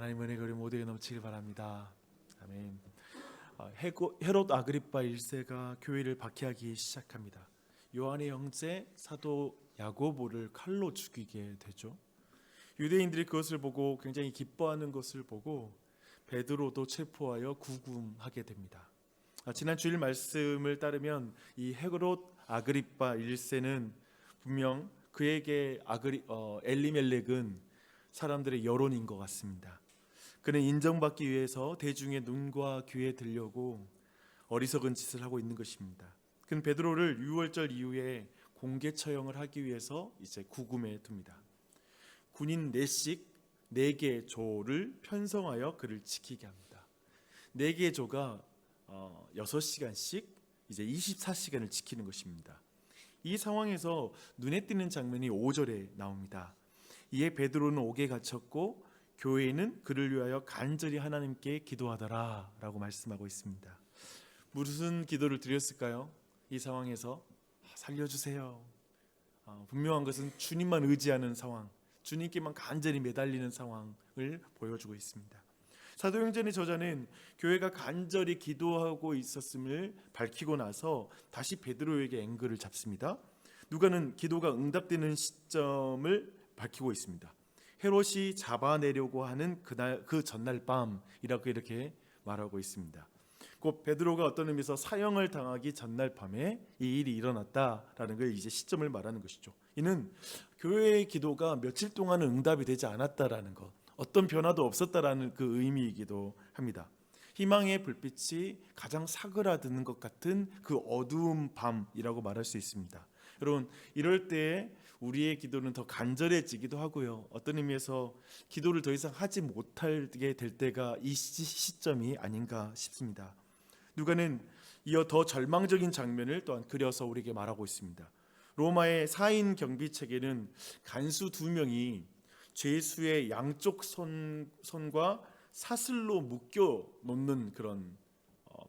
하나님의 은혜가 우리 모두에게 넘치길 바랍니다. 아멘. 헤롯 아그리파 1세가 교회를 박해하기 시작합니다. 요한의 형제 사도 야고보를 칼로 죽이게 되죠. 유대인들이 그것을 보고 굉장히 기뻐하는 것을 보고 베드로도 체포하여 구금하게 됩니다. 지난 주일 말씀을 따르면 이 헤롯 아그리파 1세는 분명 그에게 엘리멜렉은 사람들의 여론인 것 같습니다. 그는 인정받기 위해서 대중의 눈과 귀에 들려고 어리석은 짓을 하고 있는 것입니다. 그는 베드로를 유월절 이후에 공개 처형을 하기 위해서 이제 구금해 둡니다. 군인 4씩 4개 조를 편성하여 그를 지키게 합니다. 4개 조가 6시간씩 이제 24시간을 지키는 것입니다. 이 상황에서 눈에 띄는 장면이 5절에 나옵니다. 이에 베드로는 옥에 갇혔고 교회는 그를 위하여 간절히 하나님께 기도하더라 라고 말씀하고 있습니다. 무슨 기도를 드렸을까요? 이 상황에서 살려주세요. 분명한 것은 주님만 의지하는 상황, 주님께만 간절히 매달리는 상황을 보여주고 있습니다. 사도행전의 저자는 교회가 간절히 기도하고 있었음을 밝히고 나서 다시 베드로에게 앵글을 잡습니다. 누가는 기도가 응답되는 시점을 밝히고 있습니다. 헤롯이 잡아내려고 하는 그 전날 밤이라고 이렇게 말하고 있습니다. 곧 베드로가 어떤 의미에서 사형을 당하기 전날 밤에 이 일이 일어났다라는 걸 이제 시점을 말하는 것이죠. 이는 교회의 기도가 며칠 동안은 응답이 되지 않았다라는 것, 어떤 변화도 없었다라는 그 의미이기도 합니다. 희망의 불빛이 가장 사그라드는 것 같은 그 어두운 밤이라고 말할 수 있습니다. 여러분, 이럴 때에 우리의 기도는 더 간절해지기도 하고요. 어떤 의미에서 기도를 더 이상 하지 못하게 될 때가 이 시점이 아닌가 싶습니다. 누가는 이어 더 절망적인 장면을 또한 그려서 우리에게 말하고 있습니다. 로마의 사인 경비책에는 간수 2명이 죄수의 양쪽 손과 사슬로 묶여 놓는 그런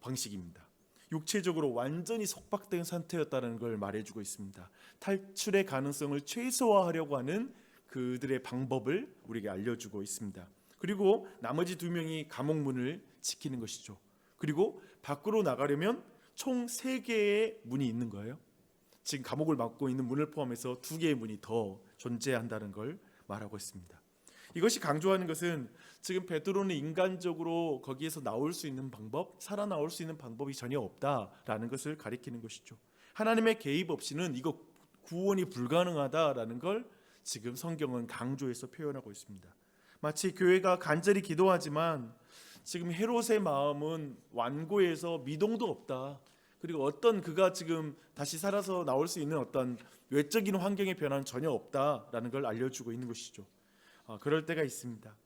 방식입니다. 육체적으로 완전히 속박된 상태였다는 걸 말해주고 있습니다. 탈출의 가능성을 최소화하려고 하는 그들의 방법을 우리에게 알려주고 있습니다. 그리고 나머지 2명이 감옥 문을 지키는 것이죠. 그리고 밖으로 나가려면 총 3개의 문이 있는 거예요. 지금 감옥을 막고 있는 문을 포함해서 2개의 문이 더 존재한다는 걸 말하고 있습니다. 이것이 강조하는 것은 지금 베드로는 인간적으로 거기에서 나올 수 있는 방법, 살아나올 수 있는 방법이 전혀 없다라는 것을 가리키는 것이죠. 하나님의 개입 없이는 이거 구원이 불가능하다라는 걸 지금 성경은 강조해서 표현하고 있습니다. 마치 교회가 간절히 기도하지만 지금 헤롯의 마음은 완고해서 미동도 없다. 그리고 어떤 그가 지금 다시 살아서 나올 수 있는 어떤 외적인 환경의 변화는 전혀 없다라는 걸 알려주고 있는 것이죠. 그럴 때가 있습니다.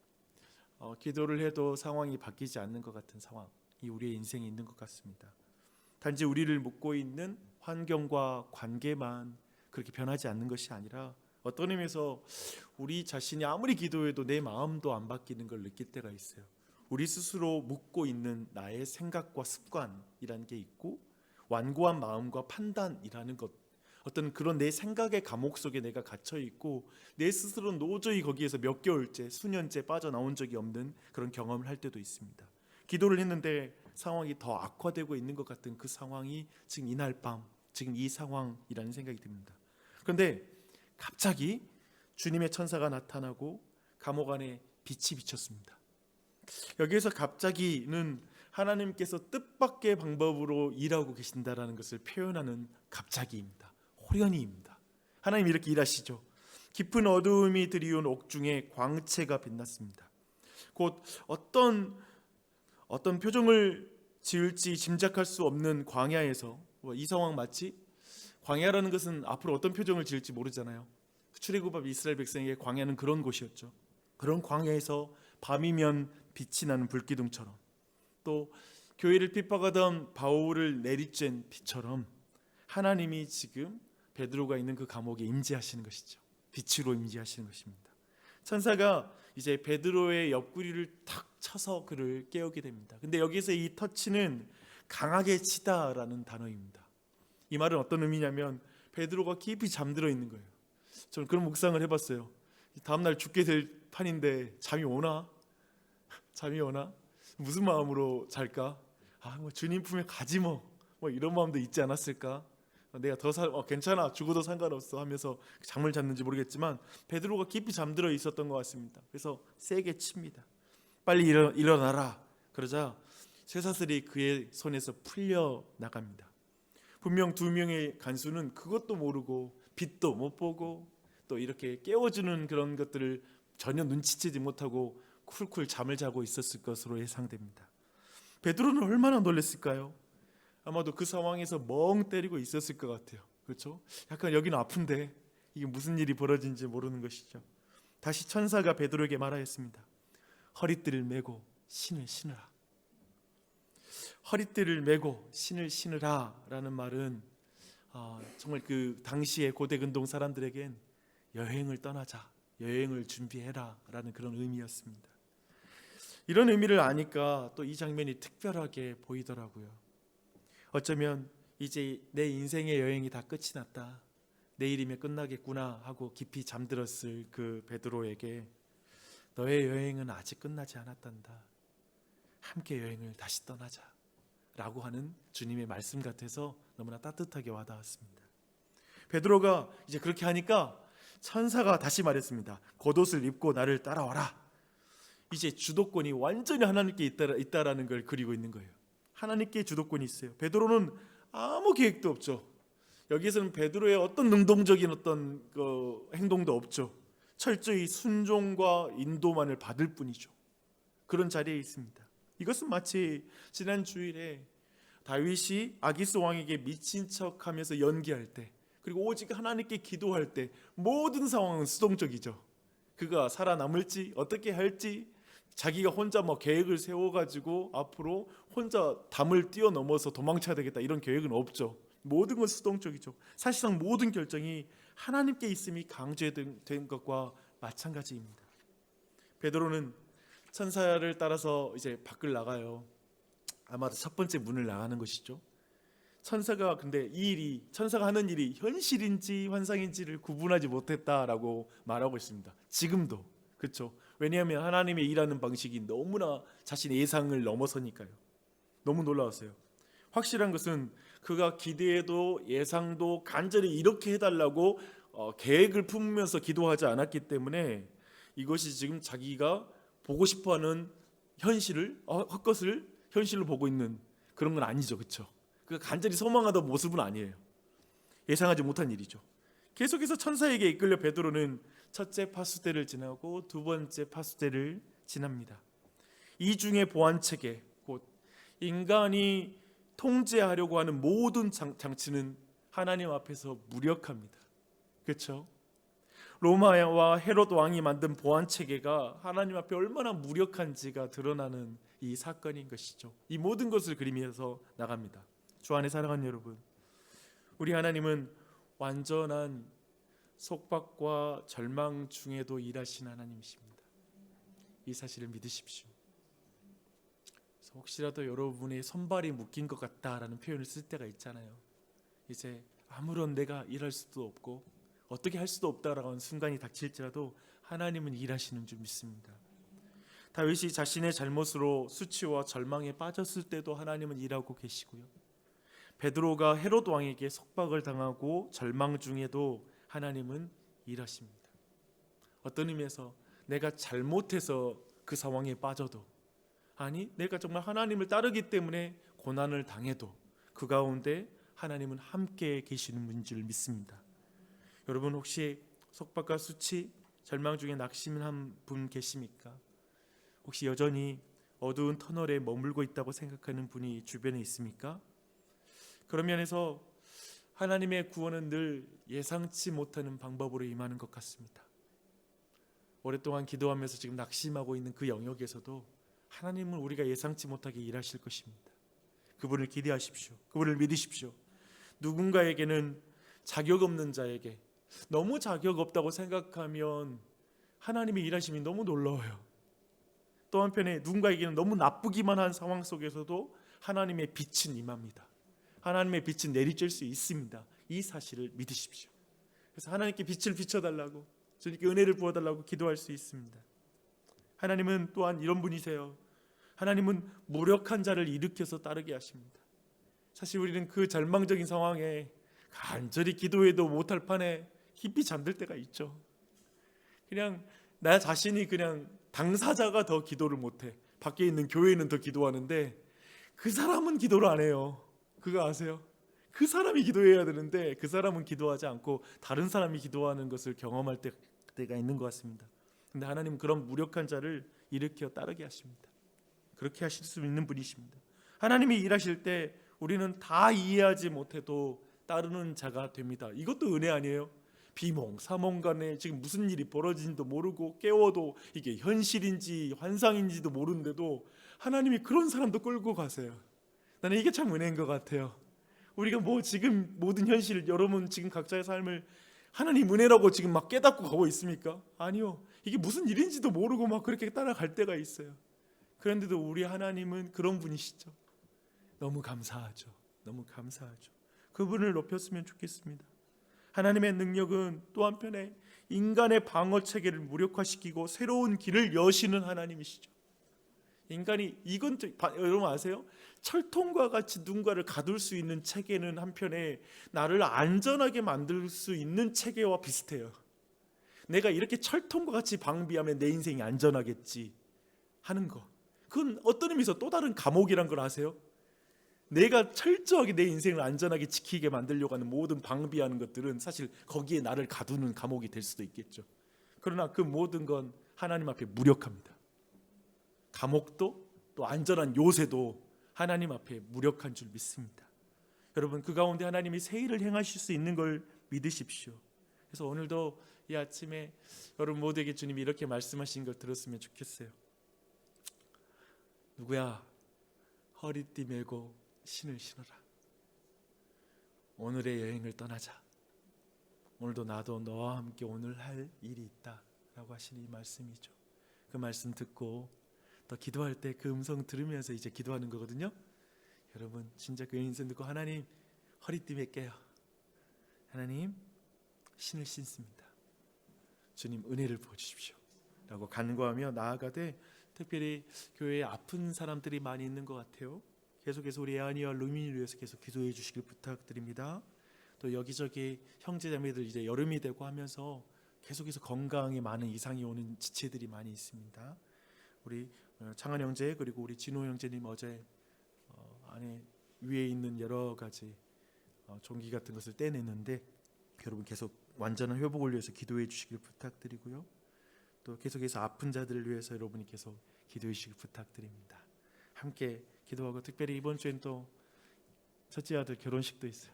기도를 해도 상황이 바뀌지 않는 것 같은 상황이 우리의 인생에 있는 것 같습니다. 단지 우리를 묶고 있는 환경과 관계만 그렇게 변하지 않는 것이 아니라 어떤 의미에서 우리 자신이 아무리 기도해도 내 마음도 안 바뀌는 걸 느낄 때가 있어요. 우리 스스로 묶고 있는 나의 생각과 습관이라는 게 있고 완고한 마음과 판단이라는 것, 어떤 그런 내 생각의 감옥 속에 내가 갇혀 있고 내 스스로는 도저히 거기에서 몇 개월째, 수년째 빠져나온 적이 없는 그런 경험을 할 때도 있습니다. 기도를 했는데 상황이 더 악화되고 있는 것 같은 그 상황이 지금 이날 밤, 지금 이 상황이라는 생각이 듭니다. 그런데 갑자기 주님의 천사가 나타나고 감옥 안에 빛이 비쳤습니다. 여기에서 갑자기는 하나님께서 뜻밖의 방법으로 일하고 계신다라는 것을 표현하는 갑자기입니다. 호련히입니다. 하나님 이렇게 일하시죠. 깊은 어두움이 드리운 옥중에 광채가 빛났습니다. 곧 어떤 표정을 지을지 짐작할 수 없는 광야에서, 이 상황 마치 광야라는 것은 앞으로 어떤 표정을 지을지 모르잖아요. 출애굽한 이스라엘 백성에게 광야는 그런 곳이었죠. 그런 광야에서 밤이면 빛이 나는 불기둥처럼, 또 교회를 핍박하던 바울을 내리쬐는 빛처럼 하나님이 지금 베드로가 있는 그 감옥에 임재하시는 것이죠. 빛으로 임재하시는 것입니다. 천사가 이제 베드로의 옆구리를 탁 쳐서 그를 깨우게 됩니다. 근데 여기서 이 터치는 강하게 치다라는 단어입니다. 이 말은 어떤 의미냐면 베드로가 깊이 잠들어 있는 거예요. 저는 그런 묵상을 해봤어요. 다음날 죽게 될 판인데 잠이 오나? 잠이 오나? 무슨 마음으로 잘까? 뭐 주님 품에 가지 뭐 이런 마음도 있지 않았을까? 내가 괜찮아, 죽어도 상관없어 하면서 잠을 잤는지 모르겠지만 베드로가 깊이 잠들어 있었던 것 같습니다. 그래서 세게 칩니다. 빨리 일어나라. 그러자 쇠사슬이 그의 손에서 풀려 나갑니다. 분명 두 명의 간수는 그것도 모르고 빛도 못 보고 또 이렇게 깨워주는 그런 것들을 전혀 눈치채지 못하고 쿨쿨 잠을 자고 있었을 것으로 예상됩니다. 베드로는 얼마나 놀랐을까요? 아마도 그 상황에서 멍 때리고 있었을 것 같아요. 그렇죠? 약간 여기는 아픈데 이게 무슨 일이 벌어진지 모르는 것이죠. 다시 천사가 베드로에게 말하였습니다. 허리띠를 메고 신을 신으라. 허리띠를 메고 신을 신으라 라는 말은 정말 그 당시의 고대 근동 사람들에겐 여행을 떠나자, 여행을 준비해라 라는 그런 의미였습니다. 이런 의미를 아니까 또 이 장면이 특별하게 보이더라고요. 어쩌면 이제 내 인생의 여행이 다 끝이 났다, 내일이면 끝나겠구나 하고 깊이 잠들었을 그 베드로에게 너의 여행은 아직 끝나지 않았단다, 함께 여행을 다시 떠나자 라고 하는 주님의 말씀 같아서 너무나 따뜻하게 와닿았습니다. 베드로가 이제 그렇게 하니까 천사가 다시 말했습니다. 겉옷을 입고 나를 따라와라. 이제 주도권이 완전히 하나님께 있다라는 걸 그리고 있는 거예요. 하나님께 주도권이 있어요. 베드로는 아무 계획도 없죠. 여기에서는 베드로의 어떤 능동적인 어떤 행동도 없죠. 철저히 순종과 인도만을 받을 뿐이죠. 그런 자리에 있습니다. 이것은 마치 지난 주일에 다윗이 아기스 왕에게 미친 척하면서 연기할 때, 그리고 오직 하나님께 기도할 때 모든 상황은 수동적이죠. 그가 살아남을지 어떻게 할지 자기가 혼자 계획을 세워가지고 앞으로 혼자 담을 뛰어넘어서 도망쳐야 되겠다 이런 계획은 없죠. 모든 건 수동적이죠. 사실상 모든 결정이 하나님께 있음이 강조된 것과 마찬가지입니다. 베드로는 천사를 따라서 이제 밖을 나가요. 아마도 첫 번째 문을 나가는 것이죠. 천사가 근데 천사가 하는 일이 현실인지 환상인지를 구분하지 못했다라고 말하고 있습니다. 지금도 그렇죠. 왜냐하면 하나님의 일하는 방식이 너무나 자신의 예상을 넘어서니까요. 너무 놀라웠어요. 확실한 것은 그가 기대도 예상도 간절히 이렇게 해달라고 계획을 품으면서 기도하지 않았기 때문에 이것이 지금 자기가 보고 싶어하는 헛것을 현실로 보고 있는 그런 건 아니죠. 그렇죠? 그가 간절히 소망하던 모습은 아니에요. 예상하지 못한 일이죠. 계속해서 천사에게 이끌려 베드로는 첫째 파수대를 지나고 두 번째 파수대를 지납니다. 이 중에 보안체계, 곧 인간이 통제하려고 하는 모든 장치는 하나님 앞에서 무력합니다. 그렇죠? 로마와 헤롯 왕이 만든 보안체계가 하나님 앞에 얼마나 무력한지가 드러나는 이 사건인 것이죠. 이 모든 것을 그리면서 나갑니다. 주 안에 사랑하는 여러분, 우리 하나님은 완전한 속박과 절망 중에도 일하신 하나님이십니다. 이 사실을 믿으십시오. 그래서 혹시라도 여러분의 손발이 묶인 것 같다라는 표현을 쓸 때가 있잖아요. 이제 아무런 내가 일할 수도 없고 어떻게 할 수도 없다라고 하는 순간이 닥칠지라도 하나님은 일하시는 줄 믿습니다. 다윗이 자신의 잘못으로 수치와 절망에 빠졌을 때도 하나님은 일하고 계시고요. 베드로가 헤롯 왕에게 속박을 당하고 절망 중에도 하나님은 일하십니다. 어떤 의미에서 내가 잘못해서 그 상황에 빠져도, 아니 내가 정말 하나님을 따르기 때문에 고난을 당해도 그 가운데 하나님은 함께 계시는 분인 줄 믿습니다. 여러분 혹시 속박과 수치, 절망 중에 낙심한 분 계십니까? 혹시 여전히 어두운 터널에 머물고 있다고 생각하는 분이 주변에 있습니까? 그런 면에서 하나님의 구원은 늘 예상치 못하는 방법으로 임하는 것 같습니다. 오랫동안 기도하면서 지금 낙심하고 있는 그 영역에서도 하나님은 우리가 예상치 못하게 일하실 것입니다. 그분을 기대하십시오. 그분을 믿으십시오. 누군가에게는 자격 없는 자에게 너무 자격 없다고 생각하면 하나님의 일하심이 너무 놀라워요. 또 한편에 누군가에게는 너무 나쁘기만 한 상황 속에서도 하나님의 빛은 임합니다. 하나님의 빛은 내리쬐 수 있습니다. 이 사실을 믿으십시오. 그래서 하나님께 빛을 비춰달라고, 주님께 은혜를 부어달라고 기도할 수 있습니다. 하나님은 또한 이런 분이세요. 하나님은 무력한 자를 일으켜서 따르게 하십니다. 사실 우리는 그 절망적인 상황에 간절히 기도해도 못할 판에 깊이 잠들 때가 있죠. 그냥 나 자신이 그냥 당사자가 더 기도를 못해. 밖에 있는 교회는 더 기도하는데 그 사람은 기도를 안 해요. 그거 아세요? 그 사람이 기도해야 되는데 그 사람은 기도하지 않고 다른 사람이 기도하는 것을 경험할 때가 있는 것 같습니다. 근데 하나님은 그런 무력한 자를 일으켜 따르게 하십니다. 그렇게 하실 수 있는 분이십니다. 하나님이 일하실 때 우리는 다 이해하지 못해도 따르는 자가 됩니다. 이것도 은혜 아니에요? 비몽사몽 간에 지금 무슨 일이 벌어진지도 모르고 깨워도 이게 현실인지 환상인지도 모르는데도 하나님이 그런 사람도 끌고 가세요. 나는 이게 참 은혜인 것 같아요. 우리가 뭐 지금 모든 현실, 여러분 지금 각자의 삶을 하나님 은혜라고 지금 막 깨닫고 가고 있습니까? 아니요. 이게 무슨 일인지도 모르고 막 그렇게 따라갈 때가 있어요. 그런데도 우리 하나님은 그런 분이시죠. 너무 감사하죠. 너무 감사하죠. 그분을 높였으면 좋겠습니다. 하나님의 능력은 또 한편에 인간의 방어 체계를 무력화시키고 새로운 길을 여시는 하나님이시죠. 인간이 이건 여러분 아세요? 철통과 같이 누군가를 가둘 수 있는 체계는 한편에 나를 안전하게 만들 수 있는 체계와 비슷해요. 내가 이렇게 철통과 같이 방비하면 내 인생이 안전하겠지 하는 거. 그건 어떤 의미에서 또 다른 감옥이란 걸 아세요? 내가 철저하게 내 인생을 안전하게 지키게 만들려고 하는 모든 방비하는 것들은 사실 거기에 나를 가두는 감옥이 될 수도 있겠죠. 그러나 그 모든 건 하나님 앞에 무력합니다. 감옥도 또 안전한 요새도 하나님 앞에 무력한 줄 믿습니다. 여러분 그 가운데 하나님이 새 일을 행하실 수 있는 걸 믿으십시오. 그래서 오늘도 이 아침에 여러분 모두에게 주님이 이렇게 말씀하신 걸 들었으면 좋겠어요. 누구야 허리띠 메고 신을 신어라. 오늘의 여행을 떠나자. 오늘도 나도 너와 함께 오늘 할 일이 있다 라고 하시는 이 말씀이죠. 그 말씀 듣고 또 기도할 때 그 음성 들으면서 이제 기도하는 거거든요. 여러분 진짜 그 인생 듣고 하나님 허리띠 맬게요. 하나님 신을 신습니다. 주님 은혜를 부어주십시오 라고 간구하며 나아가되 특별히 교회에 아픈 사람들이 많이 있는 것 같아요. 계속해서 우리 애아니와 루민을 위해서 계속 기도해 주시길 부탁드립니다. 또 여기저기 형제자매들 이제 여름이 되고 하면서 계속해서 건강에 많은 이상이 오는 지체들이 많이 있습니다. 우리 창한 형제 그리고 우리 진호 형제님 어제 안에 위에 있는 여러 가지 종기 같은 것을 떼냈는데 여러분 계속 완전한 회복을 위해서 기도해 주시길 부탁드리고요. 또 계속해서 아픈 자들을 위해서 여러분이 계속 기도해 주시길 부탁드립니다. 함께 기도하고 특별히 이번 주엔 또 첫째 아들 결혼식도 있어요.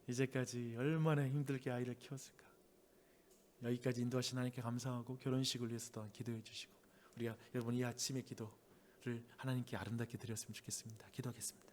이제까지 얼마나 힘들게 아이를 키웠을까. 여기까지 인도하신 하나님께 감사하고 결혼식을 위해서 또한 기도해 주시고 우리가 여러분 이 아침의 기도를 하나님께 아름답게 드렸으면 좋겠습니다. 기도하겠습니다.